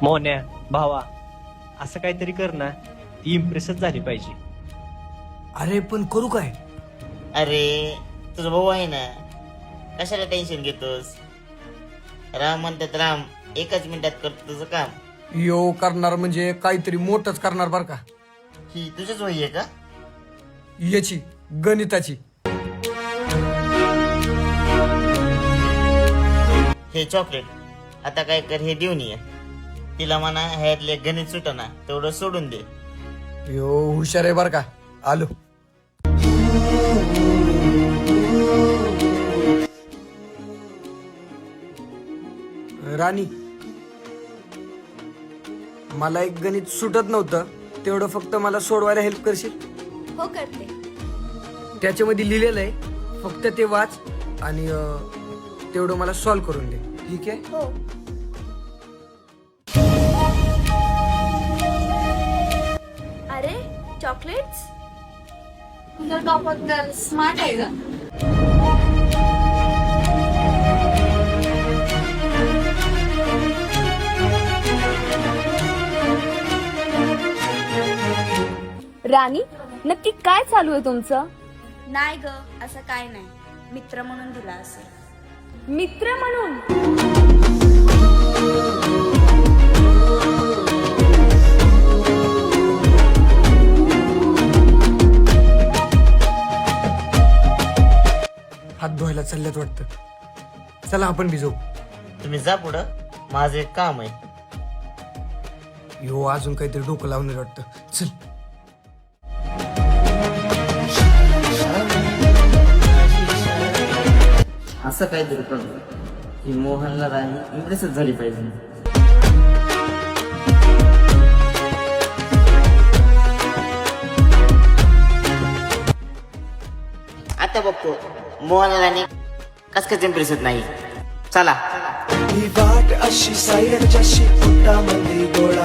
मोन्या भावा असं काहीतरी कर ना, ती इम्प्रेसच झाली पाहिजे. अरे पण करू काय? अरे तुझा भाऊ आहे ना, कशाला टेन्शन घेतोस. राम म्हणतात राम एकाच मिनिटात करतो तुझं काम. यो करणार म्हणजे काहीतरी मोठंच करणार बर का. ही तुझीच वही आहे का? याची गणिताची. हे चॉकलेट आता काय कर, हे देऊन ये तिला. म्हणा ह्यातले गणित सुटना तेवढं सोडून दे. यो हुशार आहे बर का. आलो. राणी, मला एक गणित सुटत नव्हतं, तेवढं फक्त मला सोडवायला हेल्प करशील? हो करते. त्याच्यामध्ये लिहिलेलं आहे, फक्त ते वाच आणि तेवढं मला सॉल्व करून दे. ठीक आहे? हो. अरे चॉकलेट्स, तुझा टॉपर तर स्मार्ट आहे ग. राणी नक्की काय चालू आहे तुमचं? नाही ग, असं काय नाही. मित्र म्हणून दिला असेल. मित्र म्हणून? हात धुवायला चालल्यात वाटतं. चला आपण भिजवू. तुम्ही जा पुढं, माझं एक काम आहे. यो अजून काहीतरी डोकं लावणार वाटतं. चल. असं काहीतरी करतो की मोहनला राणी इम्प्रेसच झाली पाहिजे. आता बघतो मोहनला राणी कस इम्प्रेसच नाही. चला. ही वाट अशी सायरच्याशी फुटामध्ये गोळा